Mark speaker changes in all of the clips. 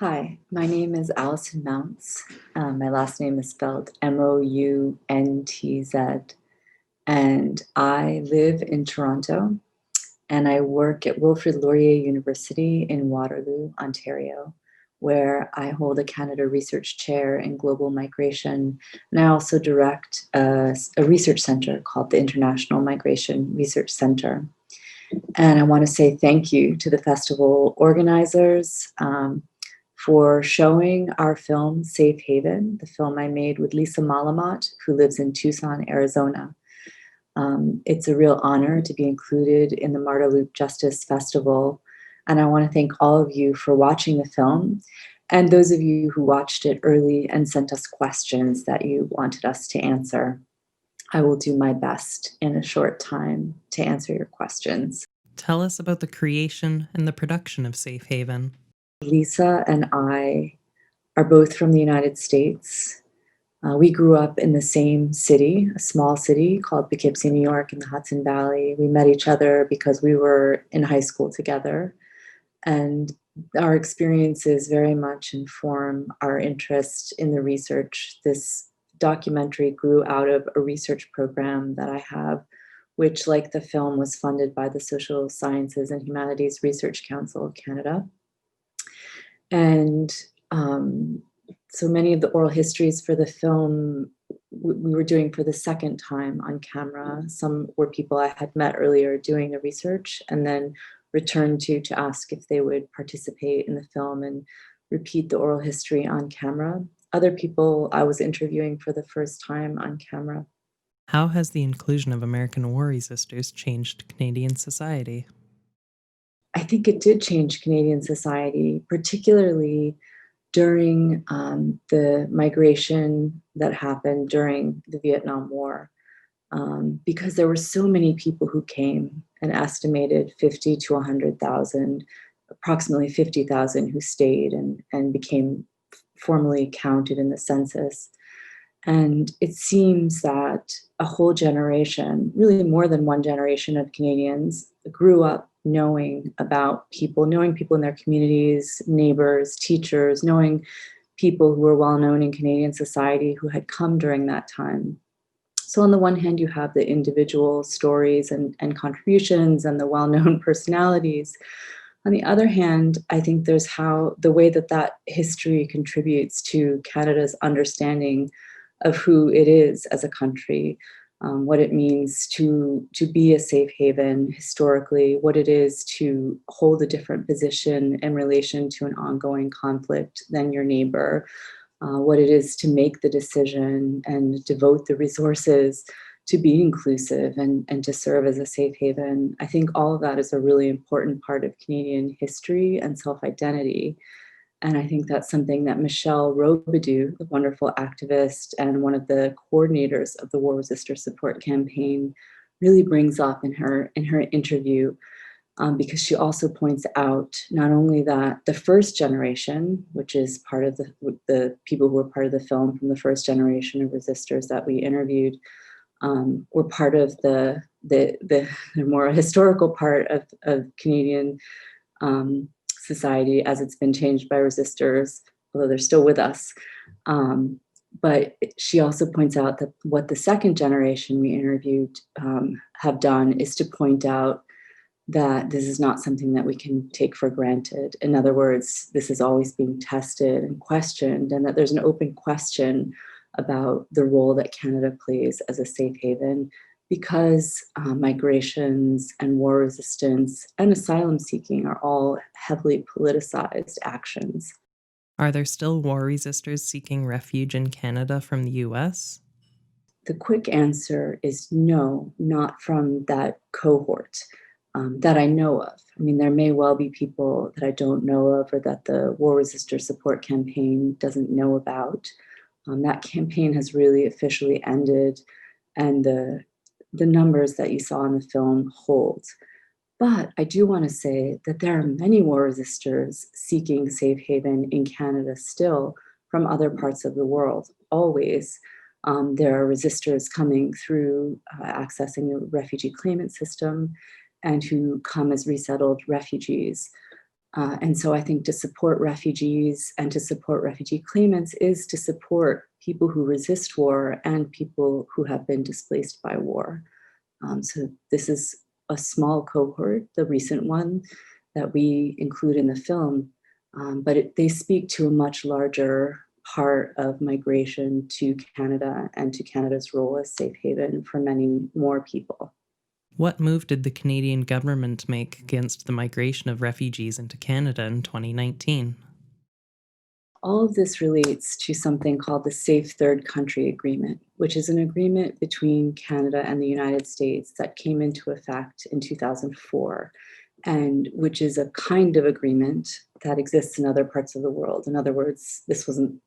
Speaker 1: Hi, my name is Alison Mountz. My last name is spelled Mountz, and I live in Toronto, and I work at Wilfrid Laurier University in Waterloo, Ontario, where I hold a Canada Research Chair in Global Migration, and I also direct a research center called the International Migration Research Center. And I want to say thank you to the festival organizers for showing our film, Safe Haven, the film I made with Lisa Malamat, who lives in Tucson, Arizona. It's a real honor to be included in the Marta Loop Justice Festival. And I want to thank all of you for watching the film and those of you who watched it early and sent us questions that you wanted us to answer. I will do my best in a short time to answer your questions.
Speaker 2: Tell us about the creation and the production of Safe Haven.
Speaker 1: Lisa and I are both from the United States. We grew up in the same city, a small city called Poughkeepsie, New York, in the Hudson Valley. We met each other because we were in high school together. And our experiences very much inform our interest in the research. This documentary grew out of a research program that I have, which, like the film, was funded by the Social Sciences and Humanities Research Council of Canada. And so many of the oral histories for the film we were doing for the second time on camera. Some were people I had met earlier doing the research and then returned to ask if they would participate in the film and repeat the oral history on camera. Other people I was interviewing for the first time on camera.
Speaker 2: How has the inclusion of American War Resistors changed Canadian society?
Speaker 1: I think it did change Canadian society, particularly during the migration that happened during the Vietnam War, because there were so many people who came, an estimated 50 to 100,000, approximately 50,000 who stayed and became formally counted in the census. And it seems that a whole generation, really more than one generation of Canadians, grew up knowing about people, knowing people in their communities, neighbors, teachers, knowing people who were well known in Canadian society who had come during that time. So on the one hand, you have the individual stories and contributions and the well-known personalities. On the other hand, I think there's how the way that history contributes to Canada's understanding of who it is as a country, what it means to be a safe haven historically, what it is to hold a different position in relation to an ongoing conflict than your neighbor, what it is to make the decision and devote the resources to be inclusive and to serve as a safe haven. I think all of that is a really important part of Canadian history and self-identity. And I think that's something that Michelle Robidoux, the wonderful activist and one of the coordinators of the War Resistor Support Campaign, really brings up in her interview, because she also points out not only that the first generation, which is part of the people who were part of the film from the first generation of resistors that we interviewed, were part of the more historical part of Canadian society as it's been changed by resistors, although they're still with us. But she also points out that what the second generation we interviewed have done is to point out that this is not something that we can take for granted. In other words, this is always being tested and questioned, and that there's an open question about the role that Canada plays as a safe haven, because migrations and war resistance and asylum seeking are all heavily politicized actions.
Speaker 2: Are there still war resistors seeking refuge in Canada from the US?
Speaker 1: The quick answer is no, not from that cohort that I know of. I mean, there may well be people that I don't know of or that the War Resistor Support Campaign doesn't know about. That campaign has really officially ended, and the numbers that you saw in the film hold. But I do want to say that there are many war resistors seeking safe haven in Canada still from other parts of the world, always. There are resistors coming through accessing the refugee claimant system and who come as resettled refugees. And so I think to support refugees and to support refugee claimants is to support people who resist war and people who have been displaced by war. So this is a small cohort, the recent one that we include in the film, but they speak to a much larger part of migration to Canada and to Canada's role as safe haven for many more people.
Speaker 2: What move did the Canadian government make against the migration of refugees into Canada in 2019?
Speaker 1: All of this relates to something called the Safe Third Country Agreement, which is an agreement between Canada and the United States that came into effect in 2004, and which is a kind of agreement that exists in other parts of the world. In other words,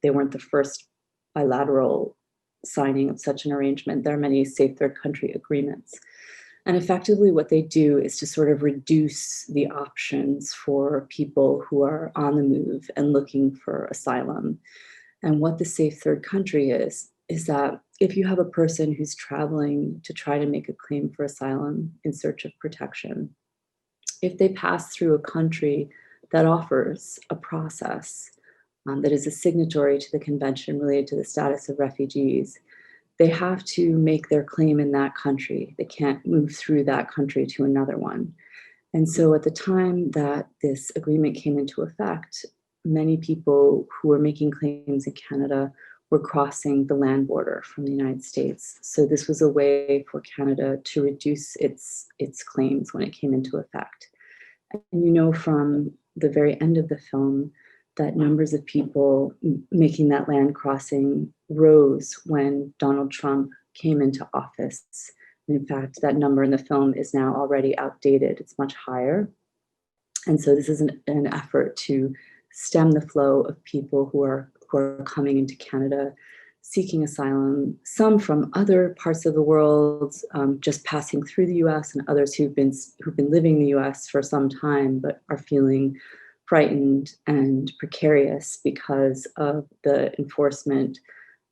Speaker 1: they weren't the first bilateral signing of such an arrangement. There are many Safe Third Country agreements. And effectively, what they do is to sort of reduce the options for people who are on the move and looking for asylum. And what the Safe Third Country is that if you have a person who's traveling to try to make a claim for asylum in search of protection, if they pass through a country that offers a process that is a signatory to the convention related to the status of refugees, they have to make their claim in that country. They can't move through that country to another one. And so at the time that this agreement came into effect, many people who were making claims in Canada were crossing the land border from the United States. So this was a way for Canada to reduce its claims when it came into effect. And you know from the very end of the film that numbers of people making that land crossing rose when Donald Trump came into office. And in fact, that number in the film is now already outdated. It's much higher. And so this is an effort to stem the flow of people who are coming into Canada seeking asylum, some from other parts of the world, just passing through the US, and others who've been living in the US for some time but are feeling frightened and precarious because of the enforcement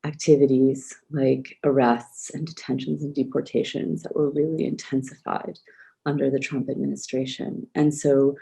Speaker 1: activities like arrests and detentions and deportations that were really intensified under the Trump administration. And so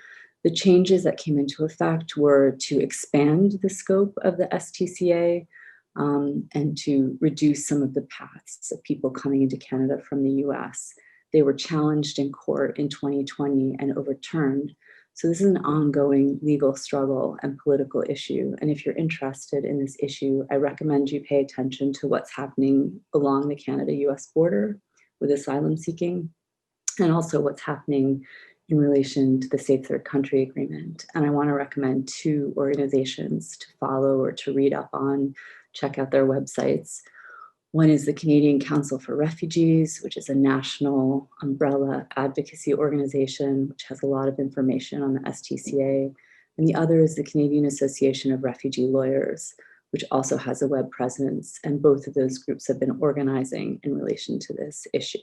Speaker 1: the changes that came into effect were to expand the scope of the STCA and to reduce some of the paths of people coming into Canada from the US. They were challenged in court in 2020 and overturned. So this is an ongoing legal struggle and political issue. And if you're interested in this issue, I recommend you pay attention to what's happening along the Canada-US border with asylum seeking, and also what's happening in relation to the Safe Third Country Agreement. And I want to recommend two organizations to follow or to read up on, check out their websites. One is the Canadian Council for Refugees, which is a national umbrella advocacy organization, which has a lot of information on the STCA. And the other is the Canadian Association of Refugee Lawyers, which also has a web presence. And both of those groups have been organizing in relation to this issue.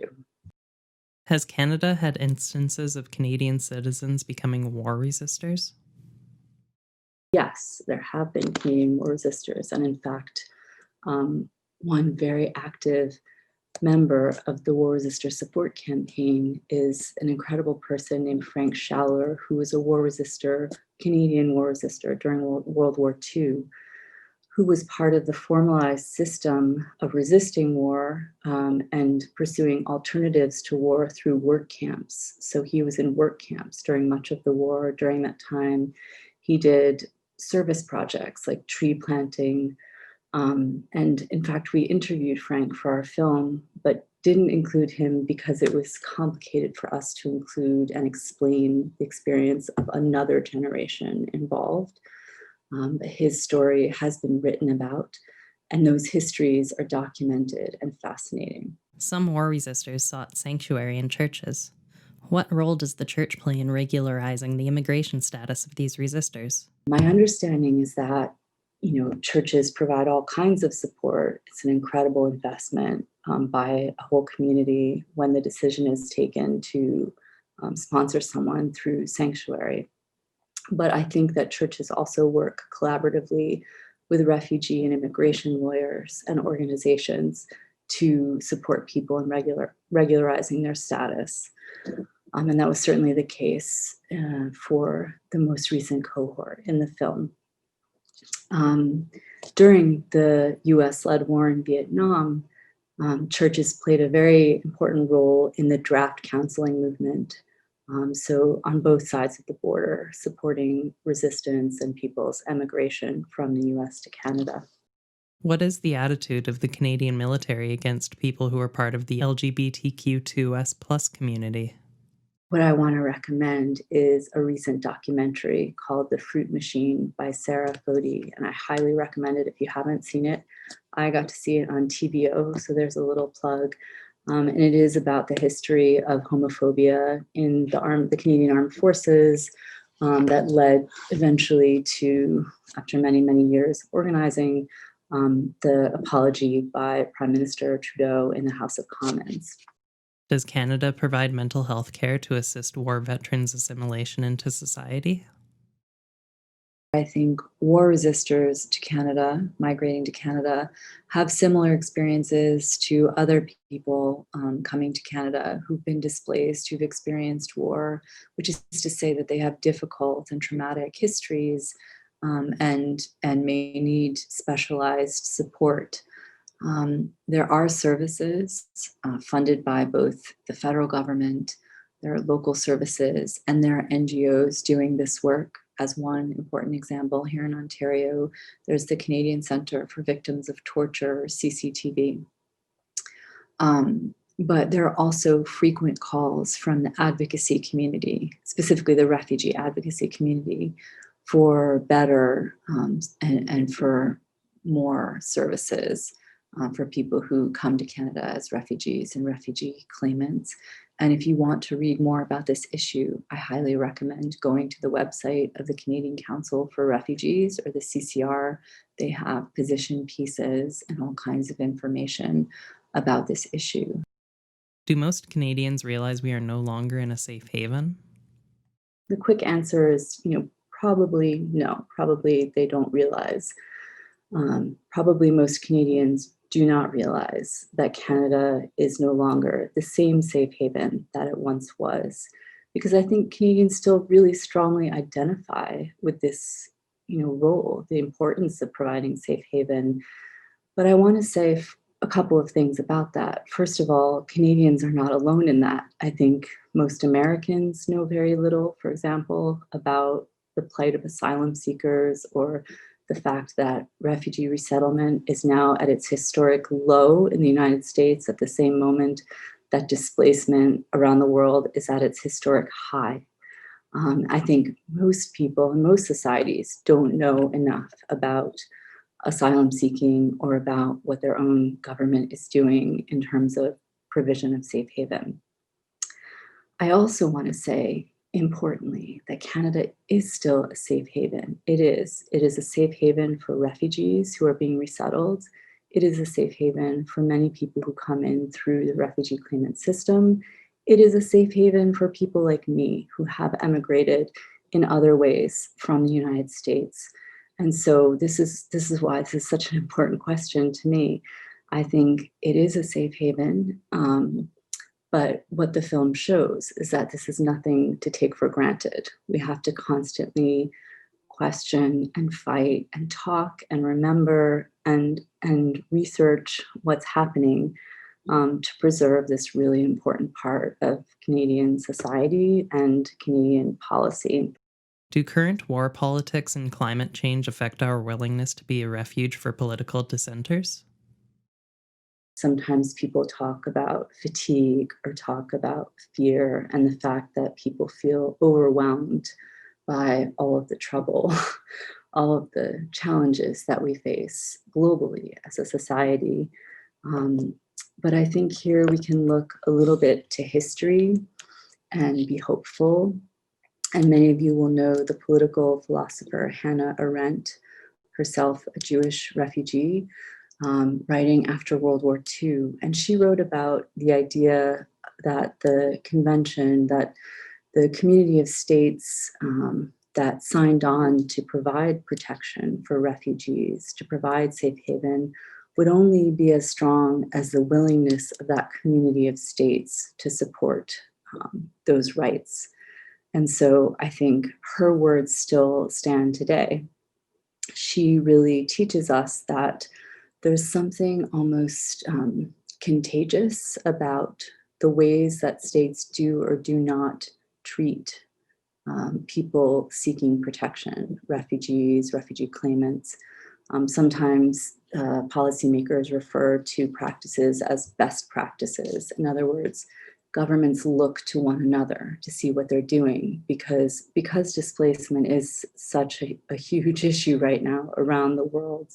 Speaker 2: Has Canada had instances of Canadian citizens becoming war resistors?
Speaker 1: Yes, there have been Canadian war resistors. And in fact, one very active member of the War Resistor Support Campaign is an incredible person named Frank Schaller, who was a war resistor, Canadian war resistor during World War II, who was part of the formalized system of resisting war and pursuing alternatives to war through work camps. So he was in work camps during much of the war. During that time, he did service projects like tree planting. And in fact, we interviewed Frank for our film, but didn't include him because it was complicated for us to include and explain the experience of another generation involved. His story has been written about, and those histories are documented and fascinating.
Speaker 2: Some war resistors sought sanctuary in churches. What role does the church play in regularizing the immigration status of these resistors?
Speaker 1: My understanding is that churches provide all kinds of support. It's an incredible investment by a whole community when the decision is taken to sponsor someone through sanctuary. But I think that churches also work collaboratively with refugee and immigration lawyers and organizations to support people in regularizing their status. And that was certainly the case for the most recent cohort in the film. During the US-led war in Vietnam, churches played a very important role in the draft counseling movement. So on both sides of the border, supporting resistance and people's emigration from the US to Canada.
Speaker 2: What is the attitude of the Canadian military against people who are part of the LGBTQ2S+ community?
Speaker 1: What I want to recommend is a recent documentary called The Fruit Machine by Sarah Fody, and I highly recommend it if you haven't seen it. I got to see it on TVO, so there's a little plug. And it is about the history of homophobia in the Canadian Armed Forces that led eventually to, after many, many years of organizing, the apology by Prime Minister Trudeau in the House of Commons.
Speaker 2: Does Canada provide mental health care to assist war veterans' assimilation into society?
Speaker 1: I think war resistors to Canada, migrating to Canada, have similar experiences to other people coming to Canada who've been displaced, who've experienced war, which is to say that they have difficult and traumatic histories and may need specialized support. There are services funded by both the federal government, there are local services, and there are NGOs doing this work. As one important example, here in Ontario, there's the Canadian Centre for Victims of Torture, CCTV. But there are also frequent calls from the advocacy community, specifically the refugee advocacy community, for better and for more services for people who come to Canada as refugees and refugee claimants. And if you want to read more about this issue, I highly recommend going to the website of the Canadian Council for Refugees, or the CCR. They have position pieces and all kinds of information about this issue.
Speaker 2: Do most Canadians realize we are no longer in a safe haven?
Speaker 1: The quick answer is, probably no. Probably they don't realize. Probably most Canadians do not realize that Canada is no longer the same safe haven that it once was, because I think Canadians still really strongly identify with this, role, the importance of providing safe haven. But I want to say a couple of things about that. First of all, Canadians are not alone in that. I think most Americans know very little, for example, about the plight of asylum seekers, or the fact that refugee resettlement is now at its historic low in the United States at the same moment that displacement around the world is at its historic high. I think most people in most societies don't know enough about asylum seeking or about what their own government is doing in terms of provision of safe haven. I also want to say, importantly, that Canada is still a safe haven. It is. It is a safe haven for refugees who are being resettled. It is a safe haven for many people who come in through the refugee claimant system. It is a safe haven for people like me who have emigrated in other ways from the United States. And so this is why this is such an important question to me. I think it is a safe haven. But what the film shows is that this is nothing to take for granted. We have to constantly question and fight and talk and remember and research what's happening to preserve this really important part of Canadian society and Canadian policy.
Speaker 2: Do current war politics and climate change affect our willingness to be a refuge for political dissenters?
Speaker 1: Sometimes people talk about fatigue or talk about fear and the fact that people feel overwhelmed by all of the trouble, all of the challenges that we face globally as a society. But I think here we can look a little bit to history and be hopeful. And many of you will know the political philosopher Hannah Arendt, herself a Jewish refugee, writing after World War II. And she wrote about the idea that the convention, that the community of states that signed on to provide protection for refugees, to provide safe haven, would only be as strong as the willingness of that community of states to support those rights. And so I think her words still stand today. She really teaches us that there's something almost contagious about the ways that states do or do not treat people seeking protection, refugees, refugee claimants. Sometimes policymakers refer to practices as best practices. In other words, governments look to one another to see what they're doing because displacement is such a huge issue right now around the world.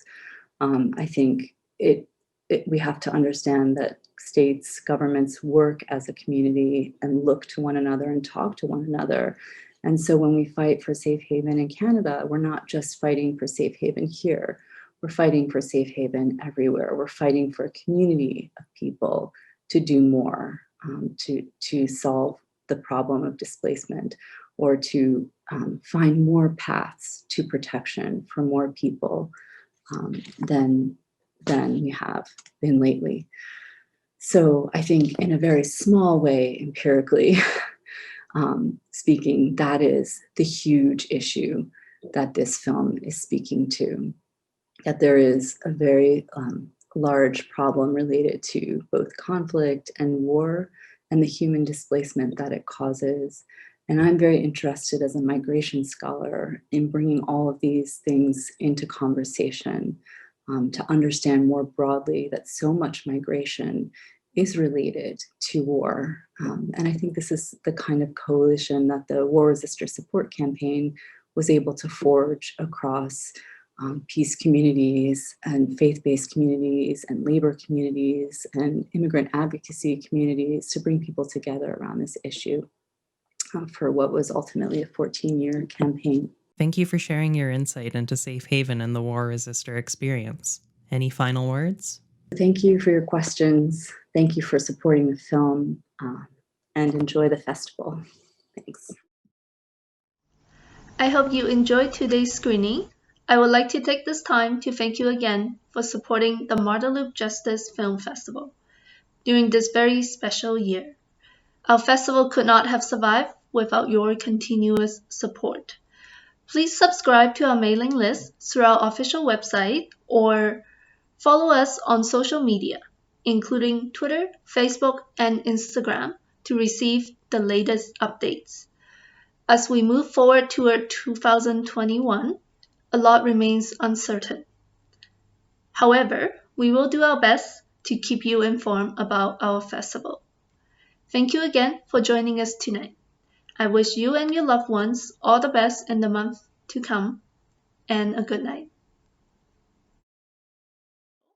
Speaker 1: I think we have to understand that states, governments work as a community and look to one another and talk to one another. And so when we fight for safe haven in Canada, we're not just fighting for safe haven here. We're fighting for safe haven everywhere. We're fighting for a community of people to do more, to solve the problem of displacement, or to find more paths to protection for more people than we have been lately. So I think in a very small way, empirically speaking, that is the huge issue that this film is speaking to, that there is a very large problem related to both conflict and war and the human displacement that it causes. And I'm very interested as a migration scholar in bringing all of these things into conversation to understand more broadly that so much migration is related to war. And I think this is the kind of coalition that the War Resistor Support Campaign was able to forge across peace communities and faith-based communities and labor communities and immigrant advocacy communities to bring people together around this issue for what was ultimately a 14-year campaign.
Speaker 2: Thank you for sharing your insight into safe haven and the War Resistor experience. Any final words?
Speaker 1: Thank you for your questions. Thank you for supporting the film, and enjoy the festival. Thanks.
Speaker 3: I hope you enjoyed today's screening. I would like to take this time to thank you again for supporting the Marda Justice Film Festival during this very special year. Our festival could not have survived without your continuous support. Please subscribe to our mailing list through our official website or follow us on social media, including Twitter, Facebook, and Instagram, to receive the latest updates. As we move forward toward 2021, a lot remains uncertain. However, we will do our best to keep you informed about our festival. Thank you again for joining us tonight. I wish you and your loved ones all the best in the month to come, and a good night.